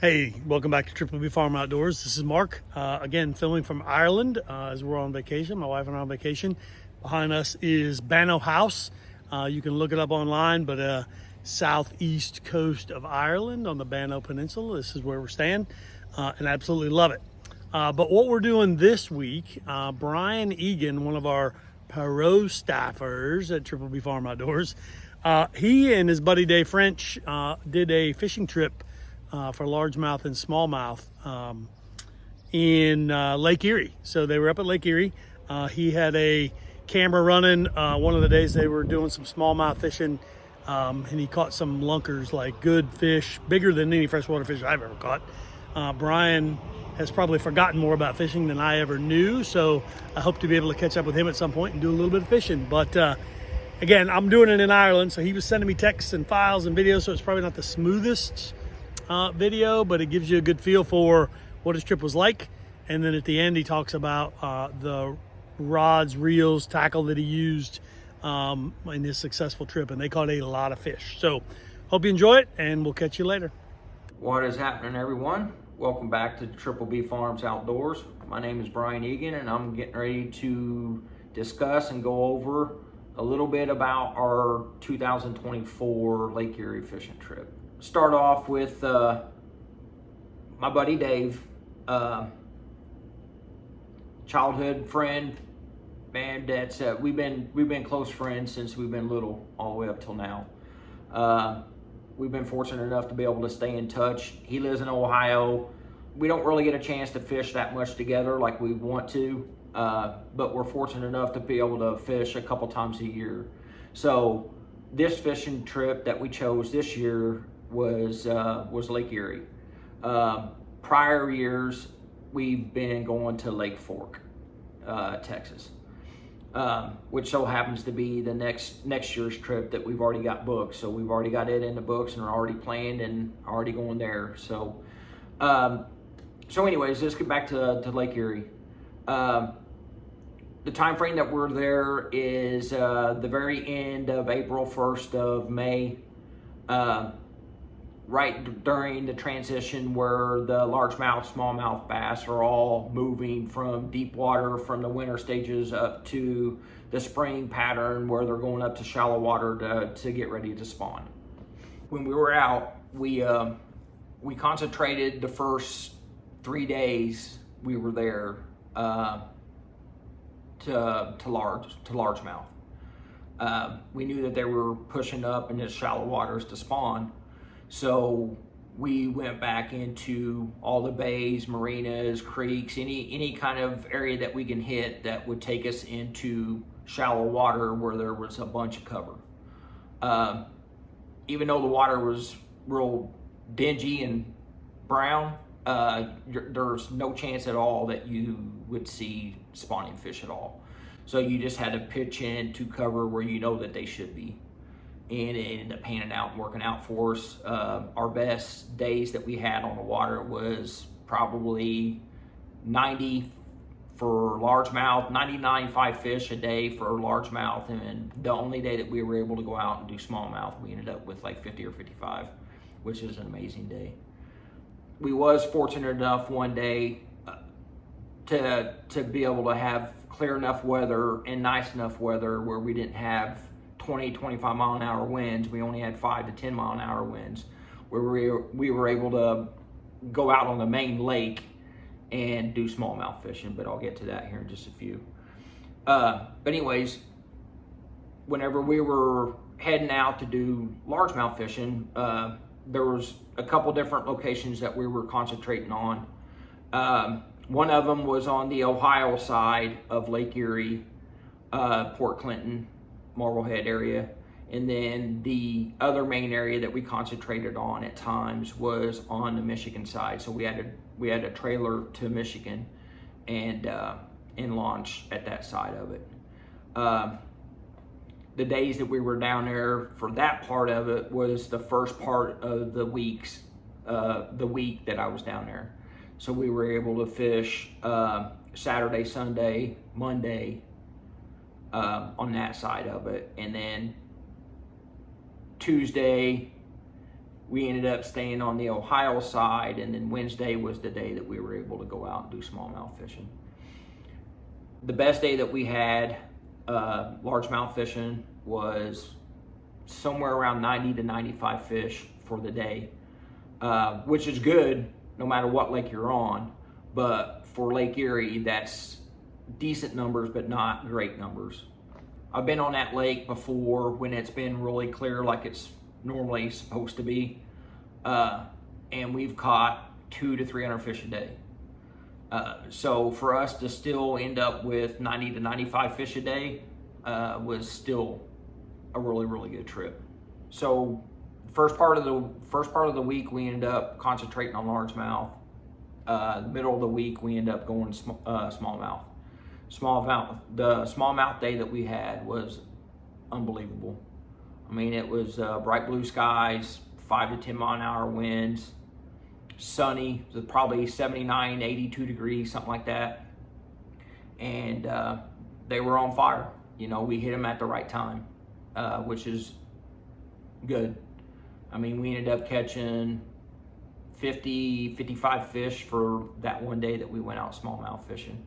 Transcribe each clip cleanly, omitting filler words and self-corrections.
Hey, welcome back to Triple B Farm Outdoors. This is Mark, again filming from Ireland as we're on vacation. My wife and I are on vacation. Behind us is Banno House. You can look it up online, but southeast coast of Ireland on the Banno Peninsula. This is where we're staying and absolutely love it. But what we're doing this week, Brian Egan, one of our pro staffers at Triple B Farm Outdoors, he and his buddy Dave French did a fishing trip for largemouth and smallmouth in Lake Erie. So they were up at Lake Erie. He had a camera running one of the days they were doing some smallmouth fishing, and he caught some lunkers, like good fish, bigger than any freshwater fish I've ever caught. Brian has probably forgotten more about fishing than I ever knew, so I hope to be able to catch up with him at some point and do a little bit of fishing. But again, I'm doing it in Ireland, so he was sending me texts and files and videos, so it's probably not the smoothest video, but it gives you a good feel for what his trip was like. And then at the end he talks about the rods, reels, tackle that he used in his successful trip, and they caught a lot of fish. So hope you enjoy it, and we'll catch you later. What is happening, everyone? Welcome back to Triple B Farms Outdoors. My name is Brian Egan, and I'm getting ready to discuss and go over a little bit about our 2024 Lake Erie fishing trip. Start off with my buddy Dave, childhood friend, man. That's we've been close friends since we've been little, all the way up till now. We've been fortunate enough to be able to stay in touch. He lives in Ohio. We don't really get a chance to fish that much together like we want to, but we're fortunate enough to be able to fish a couple times a year. So this fishing trip that we chose this year was Lake Erie. Prior years, we've been going to Lake Fork, Texas, which so happens to be the next year's trip that we've already got booked. So we've already got it in the books and are already planned and already going there. So, anyways, let's get back to Lake Erie. The time frame that we're there is the very end of April, 1st of May. Right during the transition where the largemouth, smallmouth bass are all moving from deep water from the winter stages up to the spring pattern where they're going up to shallow water to get ready to spawn. When we were out, we concentrated the first 3 days we were there to largemouth. We knew that they were pushing up in the shallow waters to spawn. So we went back into all the bays, marinas, creeks, any kind of area that we can hit that would take us into shallow water where there was a bunch of cover. Even though the water was real dingy and brown, there's no chance at all that you would see spawning fish at all. So you just had to pitch into cover where you know that they should be. And it ended up panning out and working out for us. Our best days that we had on the water was probably 90 for largemouth, 95 fish a day for largemouth, and the only day that we were able to go out and do smallmouth, we ended up with like 50 or 55, which is an amazing day. We was fortunate enough one day to be able to have clear enough weather and nice enough weather where we didn't have 20, 25 mile an hour winds. We only had 5 to 10 mile an hour winds, where we were able to go out on the main lake and do smallmouth fishing, but I'll get to that here in just a few. But anyways, whenever we were heading out to do largemouth fishing, there was a couple different locations that we were concentrating on. One of them was on the Ohio side of Lake Erie, Port Clinton, Marblehead area, and then the other main area that we concentrated on at times was on the Michigan side. So we had a trailer to Michigan and launch at that side of it. The days that we were down there for that part of it was the first part of the week that I was down there. So we were able to fish Saturday, Sunday, Monday, on that side of it, and then Tuesday we ended up staying on the Ohio side, and then Wednesday was the day that we were able to go out and do smallmouth fishing. The best day that we had largemouth fishing was somewhere around 90 to 95 fish for the day, which is good no matter what lake you're on. But for Lake Erie, that's decent numbers, but not great numbers. I've been on that lake before when it's been really clear like it's normally supposed to be, and we've caught 200 to 300 fish a day. So for us to still end up with 90 to 95 fish a day was still a really, really good trip. So first part of the week we ended up concentrating on largemouth. The middle of the week we ended up going smallmouth. The smallmouth day that we had was unbelievable. I mean, it was bright blue skies, 5 to 10 mile an hour winds, sunny, it was probably 79, 82 degrees, something like that. And they were on fire. You know, we hit them at the right time, which is good. I mean, we ended up catching 50, 55 fish for that one day that we went out smallmouth fishing.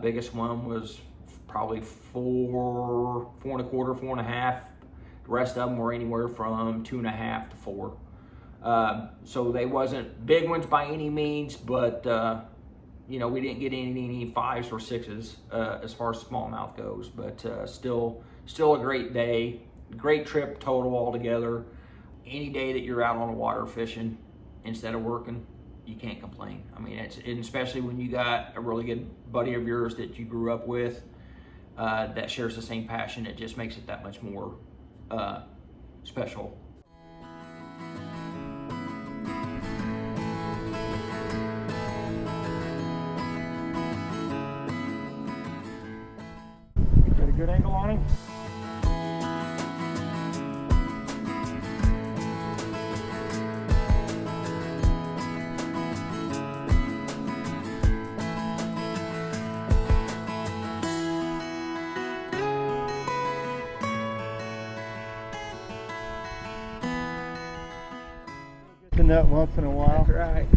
Biggest one was probably 4 and a quarter, 4 and a half. The rest of them were anywhere from 2.5 to 4. So they wasn't big ones by any means, but you know, we didn't get any 5s or 6s as far as smallmouth goes. But still a great day, great trip total altogether. Any day that you're out on the water fishing instead of working, you can't complain. I mean, and especially when you got a really good buddy of yours that you grew up with that shares the same passion, it just makes it that much more special. Got a good angle on him? The nut once in a while. That's right.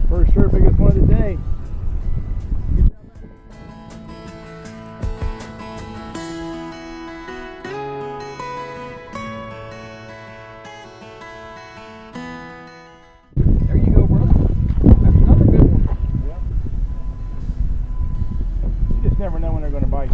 For sure, biggest one of the day. Good job, man. There you go, brother. That's another good one. Yep. You just never know when they're going to bite.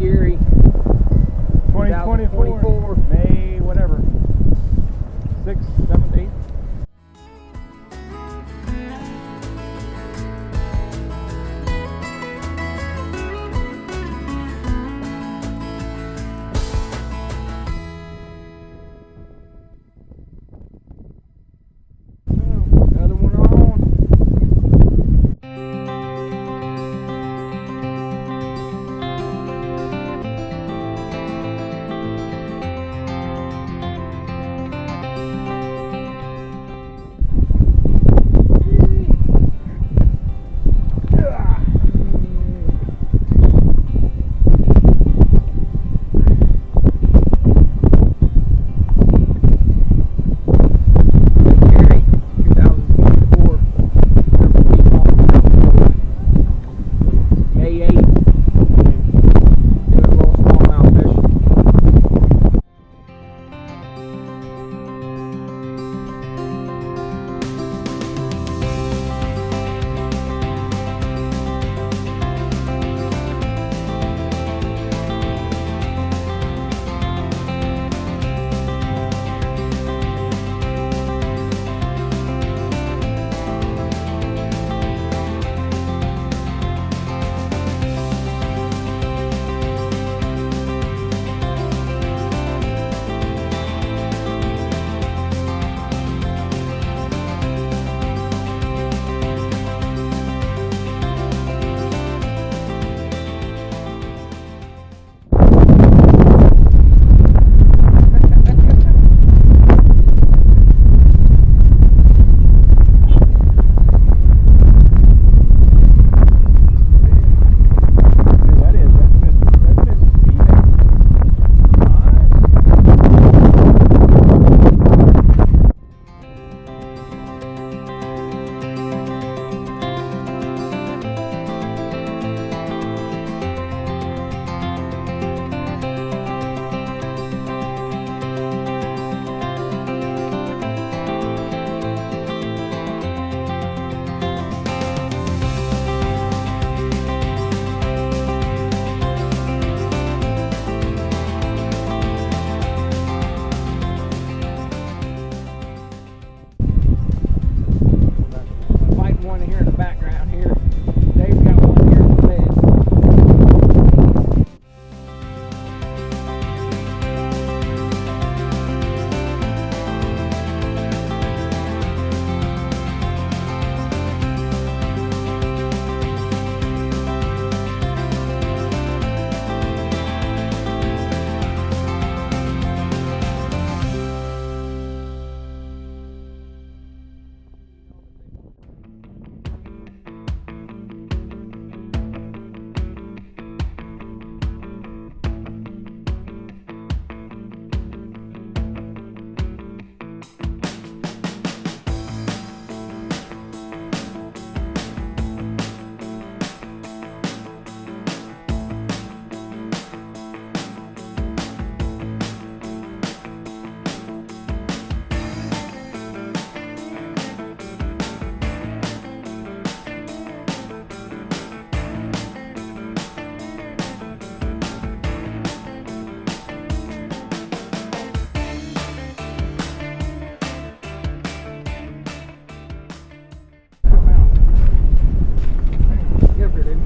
Erie. 2024, May, whatever. 6th, 7th, 8th. Another one on. Erie, 2024. May 8th. Doing a little smallmouth fishing. Fighting one here in the background here. Dave's got one here in the ledge. Get up here, Dave.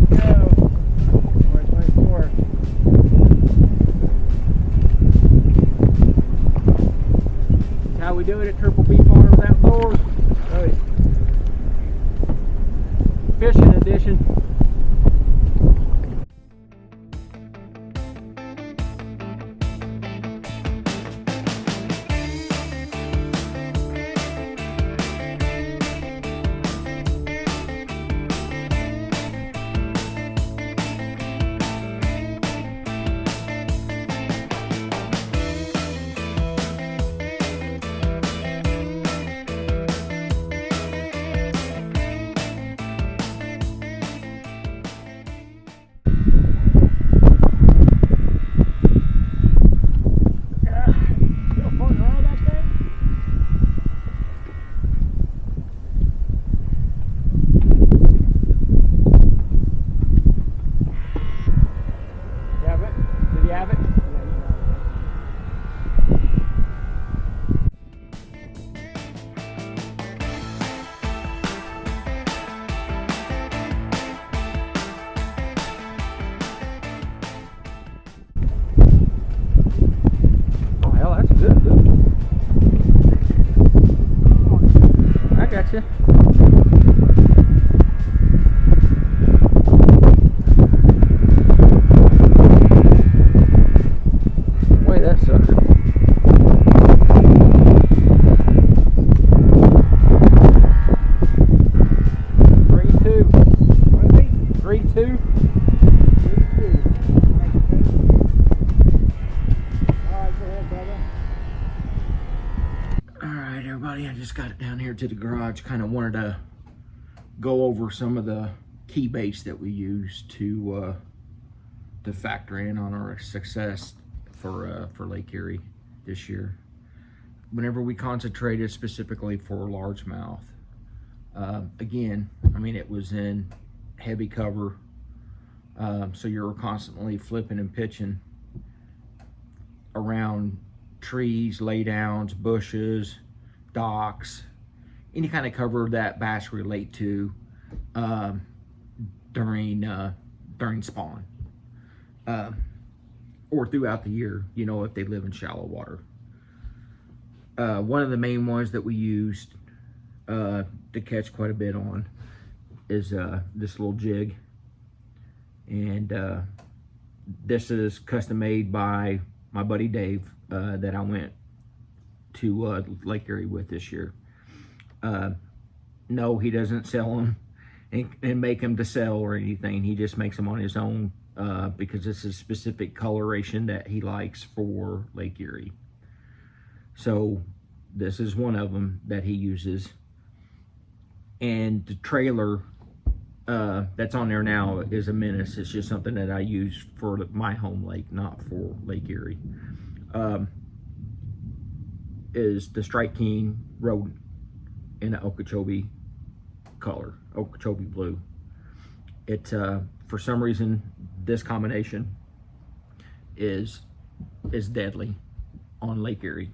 Here we go. 2024. That's how we do it at Triple B Farms Outdoors. Right. Fishing edition. have it? Oh, hell, that's good, dude. I got you. Wait, that sucker. Three, two. What is he? 3-2. 3-2. Alright, go ahead, brother. Alright, everybody, I just got it down here to the garage. Kind of wanted to go over some of the key baits that we use to factor in on our success for Lake Erie this year. Whenever we concentrated specifically for largemouth, again, I mean, it was in heavy cover, so you're constantly flipping and pitching around trees, laydowns, bushes, docks, any kind of cover that bass relate to during spawn, or throughout the year, you know, if they live in shallow water. One of the main ones that we used to catch quite a bit on is this little jig, and this is custom made by my buddy Dave that I went to Lake Erie with this year. No, he doesn't sell them and make them to sell or anything. He just makes them on his own because this is specific coloration that he likes for Lake Erie. So this is one of them that he uses. And the trailer that's on there now is a Menace. It's just something that I use for my home lake, not for Lake Erie. Is the Strike King rodent in an Okeechobee color, Okeechobee blue. It for some reason this combination is deadly on Lake Erie.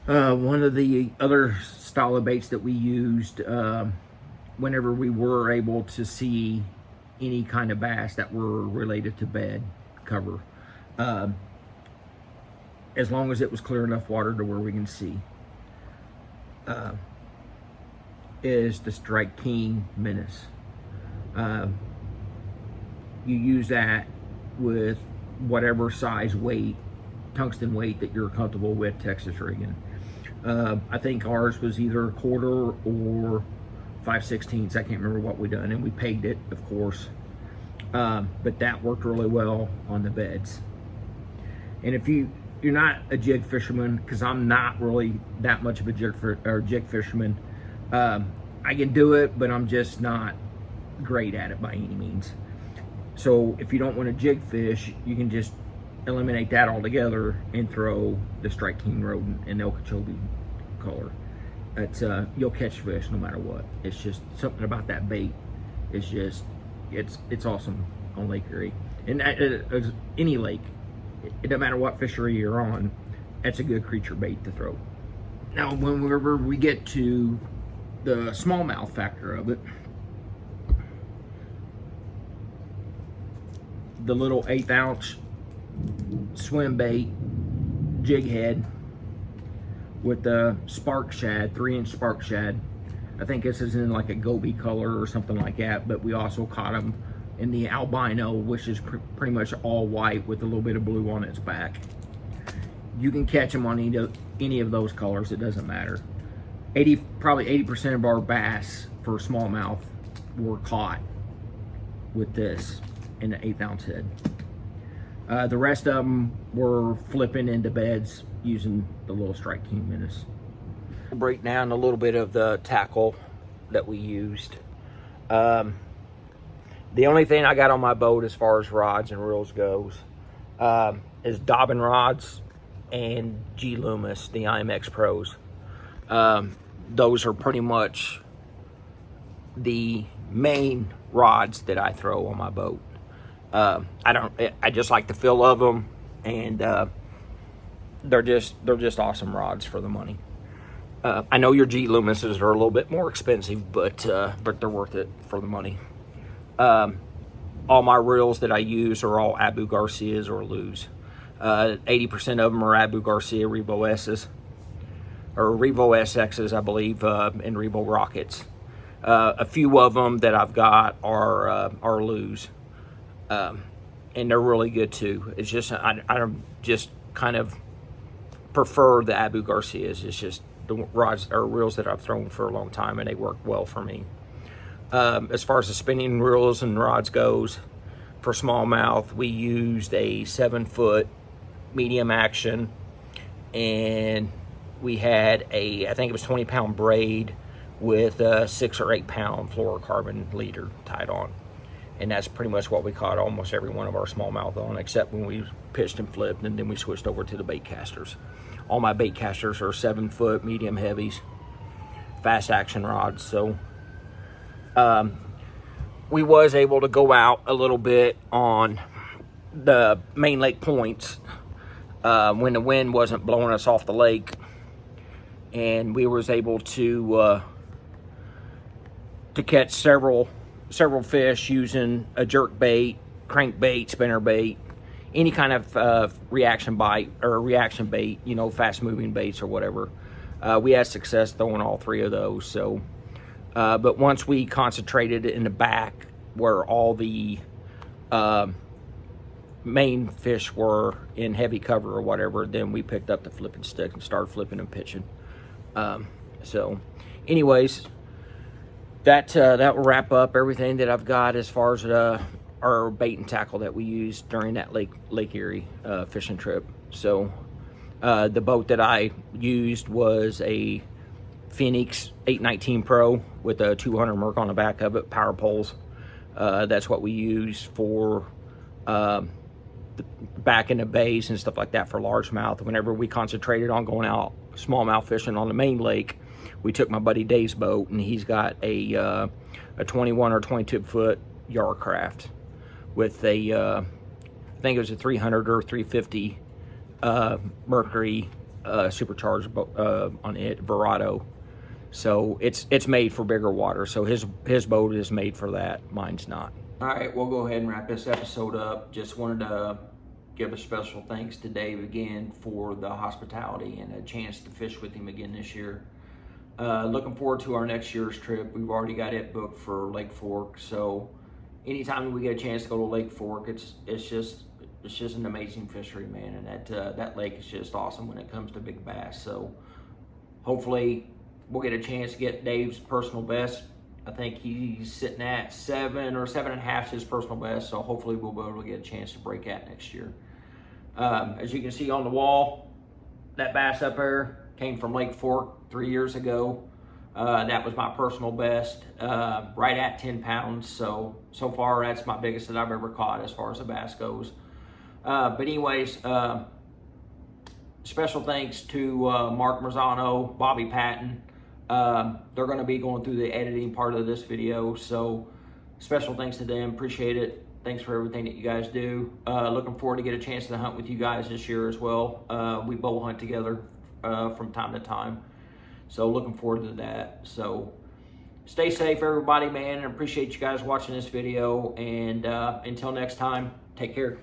One of the other style of baits that we used whenever we were able to see any kind of bass that were related to bed cover, as long as it was clear enough water to where we can see, is the Strike King Menace. You use that with whatever size weight, tungsten weight that you're comfortable with Texas rigging. I think ours was either a quarter or 5/16. I can't remember what we done, and we pegged it, of course. But that worked really well on the beds. And if you're not a jig fisherman, because I'm not really that much of a jig fisherman, I can do it, but I'm just not great at it by any means. So if you don't want to jig fish, you can just eliminate that altogether and throw the Strike King rodent in the Okeechobee color. It's you'll catch fish no matter what. It's just something about that bait. It's just it's awesome on Lake Erie, and any lake. It doesn't matter what fishery you're on. That's a good creature bait to throw. Now, whenever we get to the smallmouth factor of it, the little 1/8 ounce swim bait jig head with the spark shad, 3-inch spark shad. I think this is in like a goby color or something like that, but we also caught them in the albino, which is pretty much all white with a little bit of blue on its back. You can catch them on any of those colors, it doesn't matter. Probably 80% of our bass for smallmouth were caught with this in the 1/8 ounce head. The rest of them were flipping into beds using the little Strike King Menace. We'll break down a little bit of the tackle that we used. The only thing I got on my boat as far as rods and reels goes is Dobbin rods and G Loomis, the IMX Pros. Those are pretty much the main rods that I throw on my boat. I just like the feel of them. and they're just awesome rods for the money. I know your G Loomises are a little bit more expensive, but they're worth it for the money. All my reels that I use are all Abu Garcias or Luz. 80% of them are Abu Garcia Revo S's, or Revo SX's, I believe, and Revo Rockets. A few of them that I've got are Luz, and they're really good too. It's just I just kind of prefer the Abu Garcias. It's just the rods or reels that I've thrown for a long time, and they work well for me. As far as the spinning reels and rods goes, for smallmouth, we used a 7-foot medium action, and we had I think it was 20-pound braid with a 6 or 8 pound fluorocarbon leader tied on. And that's pretty much what we caught almost every one of our smallmouth on, except when we pitched and flipped, and then we switched over to the bait casters. All my bait casters are 7-foot medium heavies, fast action rods. So we was able to go out a little bit on the main lake points when the wind wasn't blowing us off the lake, and we was able to catch several fish using a jerk bait, crank bait, spinner bait, any kind of reaction bite or reaction bait, you know, fast moving baits or whatever. We had success throwing all 3 of those. So but once we concentrated in the back where all the main fish were in heavy cover or whatever, then we picked up the flipping stick and started flipping and pitching. So anyways, that will wrap up everything that I've got as far as our bait and tackle that we used during that Lake Erie fishing trip. So the boat that I used was a Phoenix 819 Pro with a 200 Merc on the back of it, power poles. That's what we use for back in the bays and stuff like that for largemouth. Whenever we concentrated on going out smallmouth fishing on the main lake, we took my buddy Dave's boat, and he's got a 21 or 22 foot Yarcraft with a I think it was a 300 or 350 Mercury supercharged on it, Verado. So it's made for bigger water. So his boat is made for that. Mine's not. All right, we'll go ahead and wrap this episode up. Just wanted to give a special thanks to Dave again for the hospitality and a chance to fish with him again this year. Looking forward to our next year's trip. We've already got it booked for Lake Fork. So anytime we get a chance to go to Lake Fork, it's just an amazing fishery, man. And that lake is just awesome when it comes to big bass. So hopefully we'll get a chance to get Dave's personal best. I think he's sitting at 7 or 7.5 his personal best. So hopefully we'll be able to get a chance to break that next year. As you can see on the wall, that bass up there came from Lake Fork 3 years ago. That was my personal best, right at 10 pounds. So far, that's my biggest that I've ever caught as far as the bass goes. But anyways, special thanks to Mark Marzano, Bobby Patton. They're going to be going through the editing part of this video. So special thanks to them. Appreciate it. Thanks for everything that you guys do. Looking forward to get a chance to hunt with you guys this year as well. We bow hunt together from time to time. So looking forward to that. So stay safe, everybody, man. And appreciate you guys watching this video. And until next time, take care.